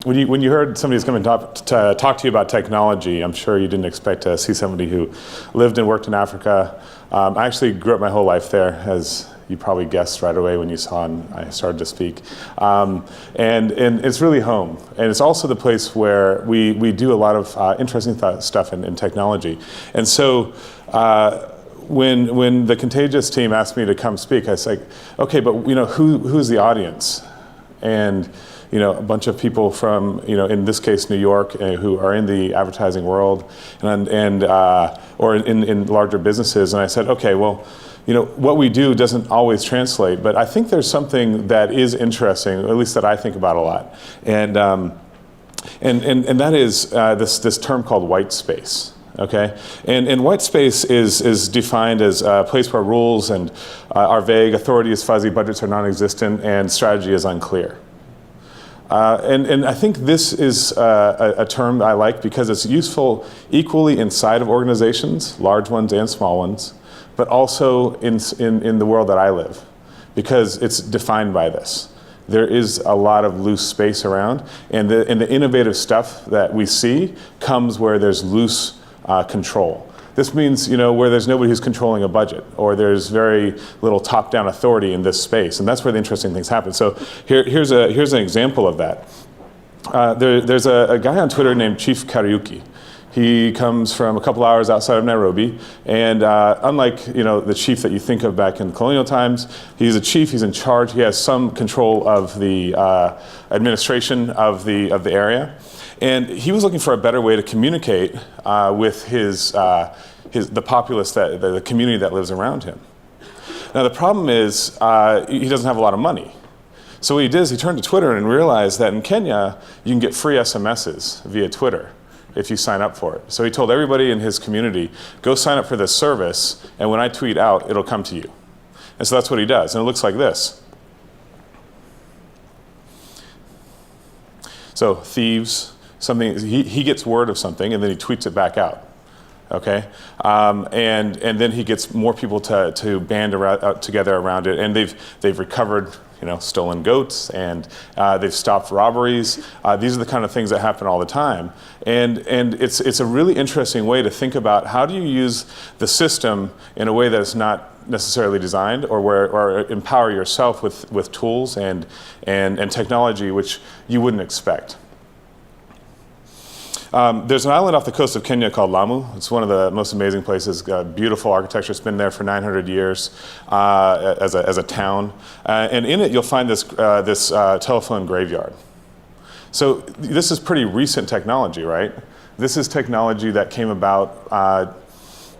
When you heard somebody's coming to talk to you about technology, I'm sure you didn't expect to see somebody who lived and worked in Africa. I actually grew up my whole life there, as you probably guessed right away when you saw and I started to speak. And it's really home. And it's also the place where we do a lot of interesting stuff in technology. And so when the Contagious team asked me to come speak, I was like, okay, but who's the audience? And a bunch of people from, in this case, New York, who are in the advertising world or in larger businesses. And I said, okay, well, what we do doesn't always translate, but I think there's something that is interesting, at least that I think about a lot. And that is this term called white space. Okay, and white space is defined as a place where rules are vague, authority is fuzzy, budgets are non-existent, and strategy is unclear. And I think this is a term I like because it's useful equally inside of organizations, large ones and small ones, but also in the world that I live, because it's defined by this. There is a lot of loose space around, and the innovative stuff that we see comes where there's loose control. This means, where there's nobody who's controlling a budget, or there's very little top-down authority in this space, and that's where the interesting things happen. So here's an example of that. There's a guy on Twitter named Chief Kariuki. He comes from a couple hours outside of Nairobi, and unlike the chief that you think of back in colonial times, he's a chief. He's in charge. He has some control of the administration of the area. And he was looking for a better way to communicate with the populace, the community that lives around him. Now the problem is he doesn't have a lot of money. So what he did is he turned to Twitter and realized that in Kenya you can get free SMSs via Twitter if you sign up for it. So he told everybody in his community, go sign up for this service, and when I tweet out, it'll come to you. And so that's what he does, and it looks like this. So thieves, he gets word of something and then he tweets it back out, okay? And then he gets more people to band together around it, and they've recovered stolen goats, and they've stopped robberies. These are the kind of things that happen all the time, and it's a really interesting way to think about how do you use the system in a way that's not necessarily designed, or empower yourself with tools and technology which you wouldn't expect. There's an island off the coast of Kenya called Lamu. It's one of the most amazing places. Beautiful architecture. It's been there for 900 years as a town. And in it, you'll find this telephone graveyard. So this is pretty recent technology, right? This is technology that came about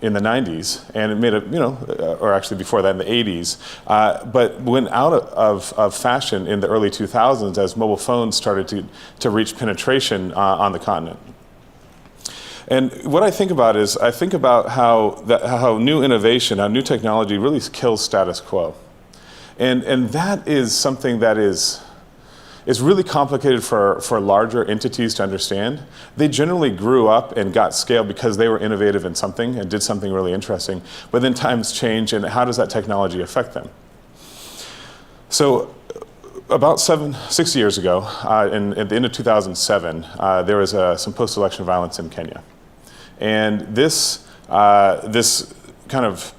in the 90s, and it made or actually before that in the 80s, but went out of fashion in the early 2000s as mobile phones started to reach penetration on the continent. And what I think about is, I think about how new innovation, how new technology really kills status quo. And that is something that is really complicated for larger entities to understand. They generally grew up and got scale because they were innovative in something and did something really interesting. But then times change, and how does that technology affect them? So about 6 years ago, at the end of 2007, there was some post-election violence in Kenya. And this kind of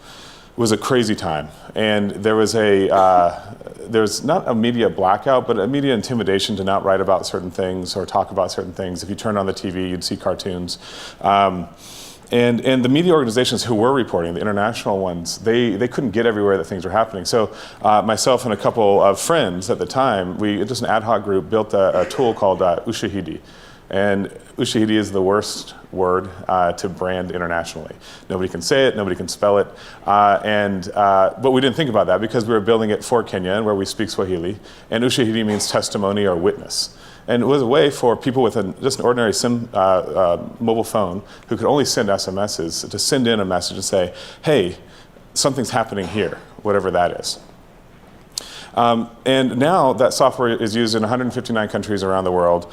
was a crazy time. And there was there's not a media blackout, but a media intimidation to not write about certain things or talk about certain things. If you turned on the TV, you'd see cartoons. And the media organizations who were reporting, the international ones, they couldn't get everywhere that things were happening. So myself and a couple of friends at the time, just an ad hoc group, built a tool called Ushahidi. And Ushahidi is the worst word to brand internationally. Nobody can say it, nobody can spell it. But we didn't think about that because we were building it for Kenya, and where we speak Swahili. And Ushahidi means testimony or witness. And it was a way for people with just an ordinary mobile phone who could only send SMSs to send in a message and say, hey, something's happening here, whatever that is. And now that software is used in 159 countries around the world.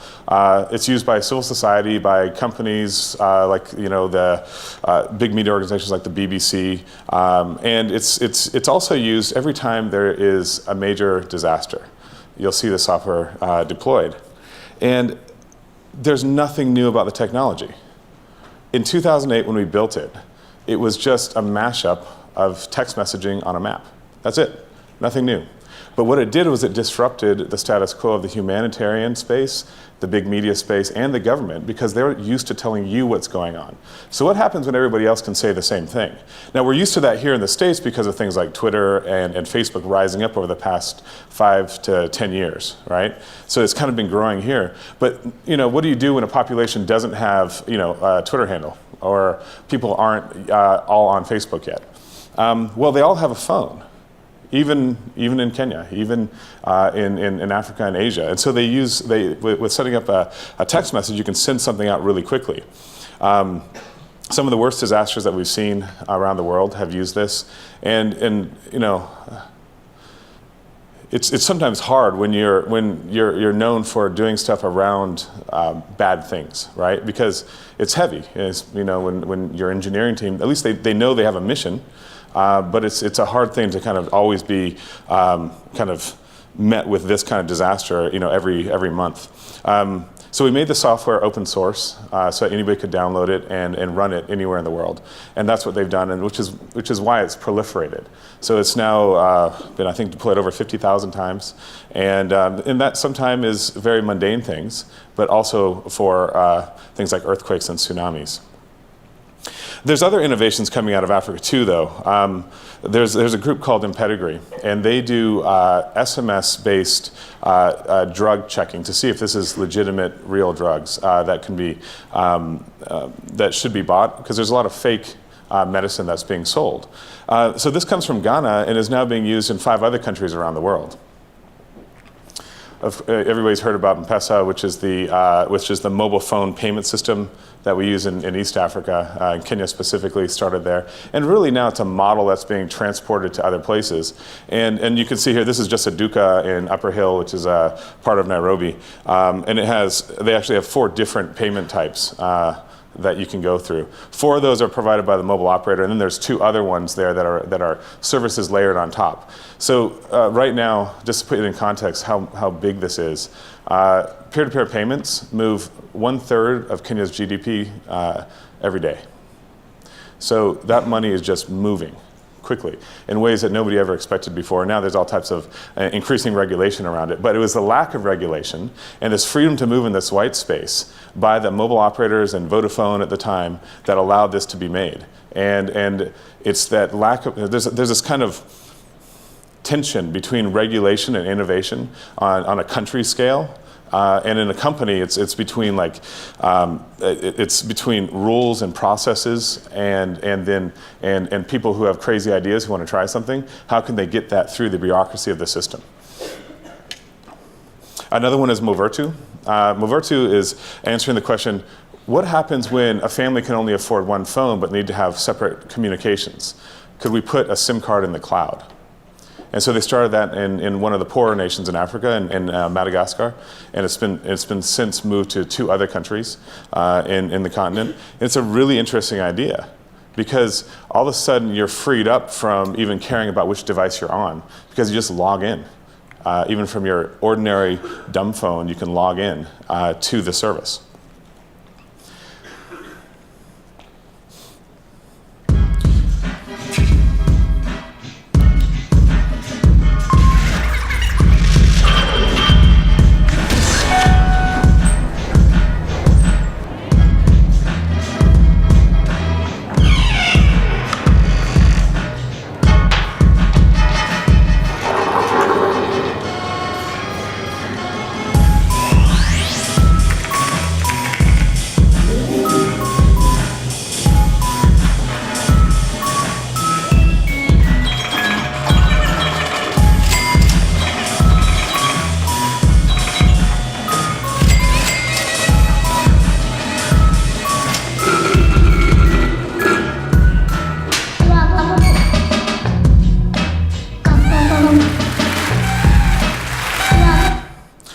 It's used by civil society, by companies like the big media organizations like the BBC, and it's also used every time there is a major disaster. You'll see the software deployed. And there's nothing new about the technology. In 2008, when we built it, it was just a mashup of text messaging on a map. That's it, nothing new. But what it did was it disrupted the status quo of the humanitarian space, the big media space, and the government, because they're used to telling you what's going on. So what happens when everybody else can say the same thing? Now, we're used to that here in the States because of things like Twitter and Facebook rising up over the past 5 to 10 years, right? So it's kind of been growing here. But what do you do when a population doesn't have a Twitter handle, or people aren't all on Facebook yet? Well, they all have a phone. Even in Kenya, even in Africa and Asia. And so with setting up a text message, you can send something out really quickly. Some of the worst disasters that we've seen around the world have used this. And it's sometimes hard when you're known for doing stuff around bad things, right? Because it's heavy. When your engineering team, at least they know they have a mission. But it's a hard thing to kind of always be kind of met with this kind of disaster, every month. So we made the software open source, so anybody could download it and run it anywhere in the world, and that's what they've done, and which is why it's proliferated. So it's now been, I think, deployed over 50,000 times, and that sometimes is very mundane things, but also for things like earthquakes and tsunamis. There's other innovations coming out of Africa too, though. There's a group called Impedigree, and they do SMS-based drug checking to see if this is legitimate, real drugs that can be that should be bought, because there's a lot of fake medicine that's being sold. So this comes from Ghana and is now being used in 5 other countries around the world. Everybody's heard about M-Pesa, which is the mobile phone payment system that we use in East Africa. Kenya specifically started there. And really now it's a model that's being transported to other places. And you can see here, this is just a duka in Upper Hill, which is a part of Nairobi. And they actually have 4 different payment types that you can go through. 4 of those are provided by the mobile operator, and then there's 2 other ones there that are services layered on top. So right now, just to put it in context how big this is, peer-to-peer payments move 1/3 of Kenya's GDP every day. So that money is just moving quickly in ways that nobody ever expected before. Now there's all types of increasing regulation around it. But it was the lack of regulation and this freedom to move in this white space by the mobile operators and Vodafone at the time that allowed this to be made. And it's that lack of, there's this kind of tension between regulation and innovation on a country scale. And in a company, it's between it's between rules and processes and people who have crazy ideas who want to try something. How can they get that through the bureaucracy of the system? Another one is Movertu. Movertu is answering the question, what happens when a family can only afford 1 phone but need to have separate communications? Could we put a SIM card in the cloud? And so they started that in one of the poorer nations in Africa, in Madagascar, and it's been since moved to 2 other countries in the continent. And it's a really interesting idea, because all of a sudden you're freed up from even caring about which device you're on, because you just log in. Even from your ordinary dumb phone, you can log in to the service.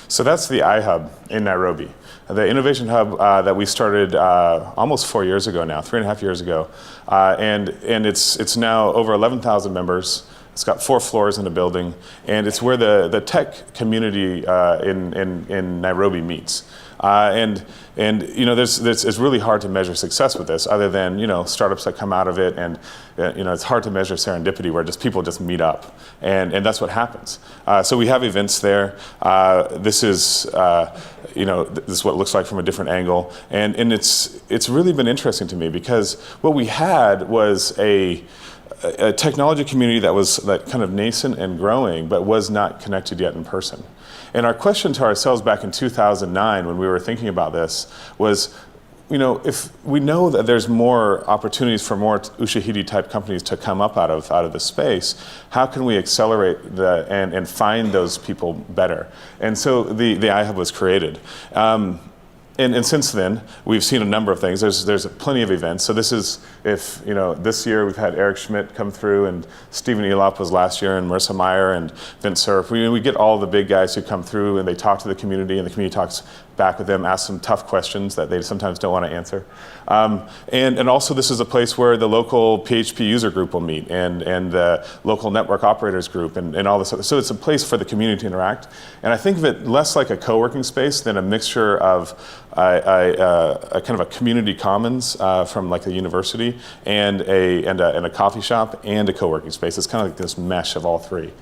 So that's the iHub in Nairobi, the innovation hub that we started almost 4 years ago now, 3.5 years ago, and it's now over 11,000 members. It's got 4 floors in a building, and it's where the tech community in Nairobi meets. And it's really hard to measure success with this, other than startups that come out of it, and it's hard to measure serendipity where people just meet up, and that's what happens. So we have events there. This is this is what it looks like from a different angle, and it's really been interesting to me, because what we had was a technology community that was kind of nascent and growing, but was not connected yet in person. And our question to ourselves back in 2009, when we were thinking about this, was, if we know that there's more opportunities for more Ushahidi type companies to come up out of the space, how can we accelerate and find those people better? And so the iHub was created. And since then, we've seen a number of things. There's plenty of events. So this is, this year we've had Erik Schmidt come through, and Stephen Elop was last year, and Marissa Meyer and Vince Cerf. We get all the big guys who come through, and they talk to the community, and the community talks back with them, ask some tough questions that they sometimes don't want to answer. And also, this is a place where the local PHP user group will meet, and the local network operators group, and all this. So it's a place for the community to interact. And I think of it less like a co-working space than a mixture of a kind of a community commons from like a university, and a coffee shop, and a co-working space. It's kind of like this mesh of all three.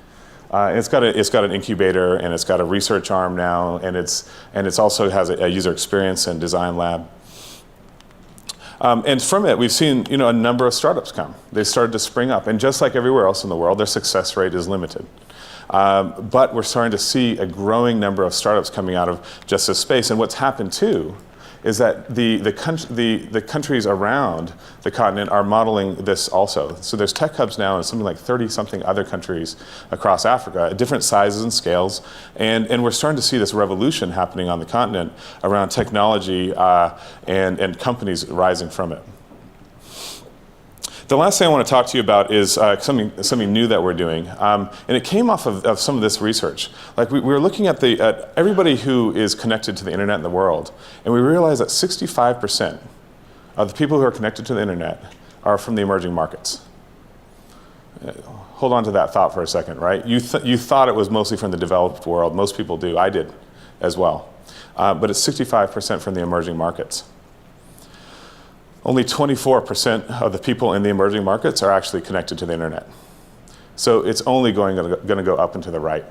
It's got an incubator, and it's got a research arm now, and it's also has a user experience and design lab. And from it, we've seen a number of startups come. They started to spring up, and just like everywhere else in the world, their success rate is limited. But we're starting to see a growing number of startups coming out of just this space. And what's happened too is that the countries around the continent are modeling this also. So there's tech hubs now in something like 30-something other countries across Africa, at different sizes and scales. And we're starting to see this revolution happening on the continent around technology and companies rising from it. The last thing I want to talk to you about is something new that we're doing, and it came off of some of this research. Like we were looking at everybody who is connected to the internet in the world, and we realized that 65% of the people who are connected to the internet are from the emerging markets. Hold on to that thought for a second, right? You thought it was mostly from the developed world. Most people do. I did as well. But it's 65% from the emerging markets. Only 24% of the people in the emerging markets are actually connected to the internet. So it's only going to go up and to the right.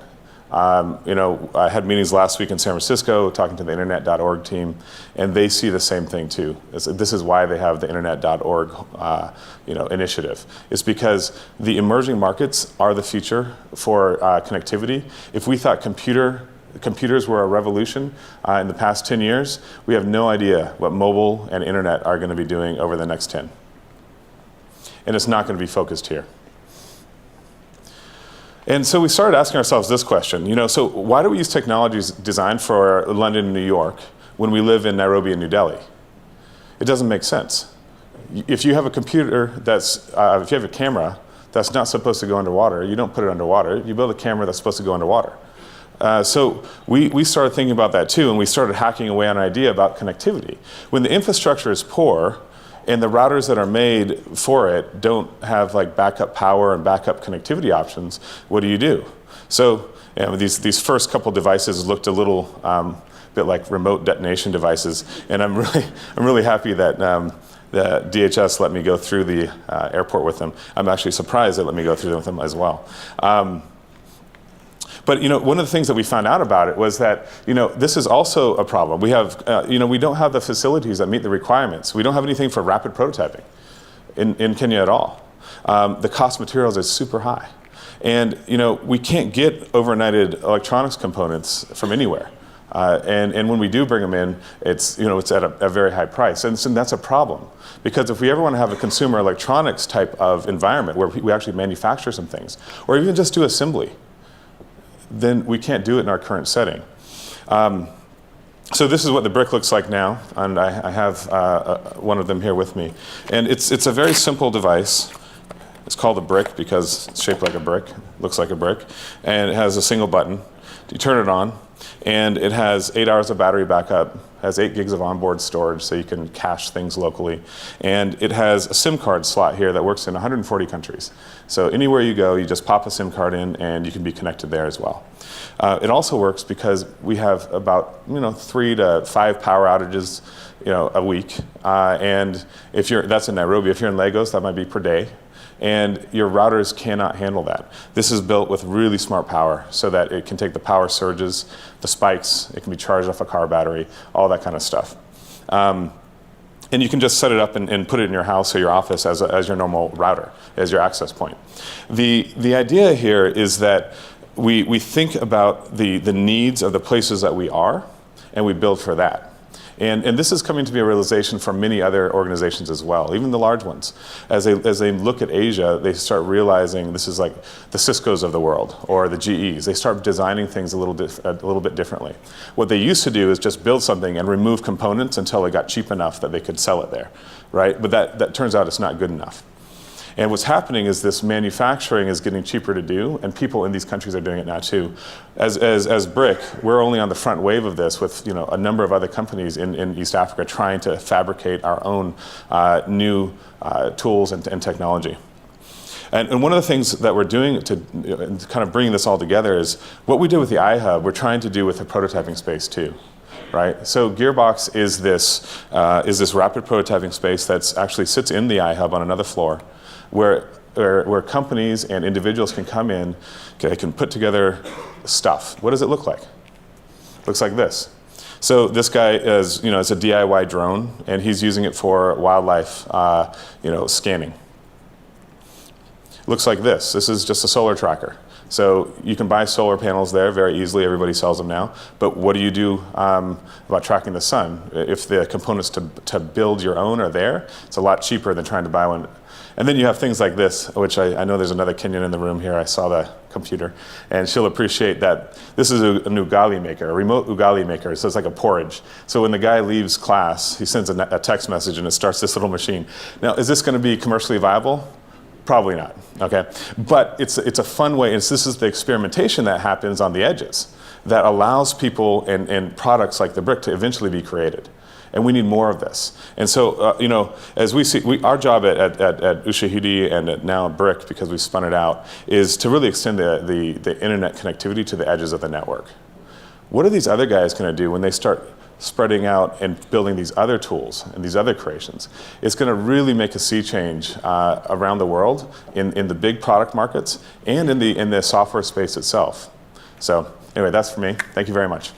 I had meetings last week in San Francisco talking to the internet.org team, and they see the same thing too. This is why they have the internet.org initiative. It's because the emerging markets are the future for connectivity. If we thought computers were a revolution in the past 10 years, we have no idea what mobile and internet are going to be doing over the next 10. And it's not going to be focused here. And so we started asking ourselves this question, so why do we use technologies designed for London and New York when we live in Nairobi and New Delhi? It doesn't make sense. If you have a computer if you have a camera that's not supposed to go underwater, you don't put it underwater, you build a camera that's supposed to go underwater. So we started thinking about that too, and we started hacking away on an idea about connectivity. When the infrastructure is poor, and the routers that are made for it don't have like backup power and backup connectivity options, what do? So these first couple devices looked a little bit like remote detonation devices, and I'm really happy that the DHS let me go through the airport with them. I'm actually surprised they let me go through with them as well. But one of the things that we found out about it was that this is also a problem. We have we don't have the facilities that meet the requirements. We don't have anything for rapid prototyping in Kenya at all. The cost of materials is super high, and we can't get overnighted electronics components from anywhere. And when we do bring them in, it's at a very high price, and so that's a problem. Because if we ever want to have a consumer electronics type of environment where we actually manufacture some things, or even just do assembly, then we can't do it in our current setting. So this is what the brick looks like now, and I have one of them here with me. And it's a very simple device. It's called a brick because it's shaped like a brick, looks like a brick, and it has a single button. You turn it on, And it has 8 hours of battery backup, has 8 gigs of onboard storage so you can cache things locally. And it has a SIM card slot here that works in 140 countries. So anywhere you go, you just pop a SIM card in and you can be connected there as well. It also works because we have about 3 to 5 power outages a week. And if that's in Nairobi. If you're in Lagos, that might be per day. And your routers cannot handle that. This is built with really smart power so that it can take the power surges, the spikes, it can be charged off a car battery, all that kind of stuff. And you can just set it up and put it in your house or your office as your normal router, as your access point. The idea here is that we think about the needs of the places that we are, and we build for that. And this is coming to be a realization for many other organizations as well, even the large ones. As they look at Asia, they start realizing this is like the Ciscos of the world or the GEs. They start designing things a little bit differently. What they used to do is just build something and remove components until it got cheap enough that they could sell it there, right? But that turns out it's not good enough. And what's happening is this manufacturing is getting cheaper to do, and people in these countries are doing it now too. As BRIC, we're only on the front wave of this with a number of other companies in East Africa trying to fabricate our own new tools and technology. And one of the things that we're doing to kind of bring this all together is what we did with the iHub, we're trying to do with the prototyping space too. Right? So Gearbox is this rapid prototyping space that actually sits in the iHub on another floor, where companies and individuals can come in, they can put together stuff. What does it look like? Looks like this. So this guy is, it's a DIY drone, and he's using it for wildlife, scanning. Looks like this. This is just a solar tracker. So you can buy solar panels there very easily. Everybody sells them now. But what do you do about tracking the sun? If the components to build your own are there, it's a lot cheaper than trying to buy one. And then you have things like this, which I know there's another Kenyan in the room here. I saw the computer. And she'll appreciate that this is an ugali maker, a remote ugali maker. So it's like a porridge. So when the guy leaves class, he sends a text message and it starts this little machine. Now, is this going to be commercially viable? Probably not, okay? But it's a fun way, and this is the experimentation that happens on the edges that allows people and products like the BRIC to eventually be created. And we need more of this. And so, as we see, our job at Ushahidi and now at BRIC, because we spun it out, is to really extend the internet connectivity to the edges of the network. What are these other guys going to do when they start spreading out and building these other tools and these other creations? It's going to really make a sea change around the world in the big product markets and in the software space itself. So anyway, that's for me. Thank you very much.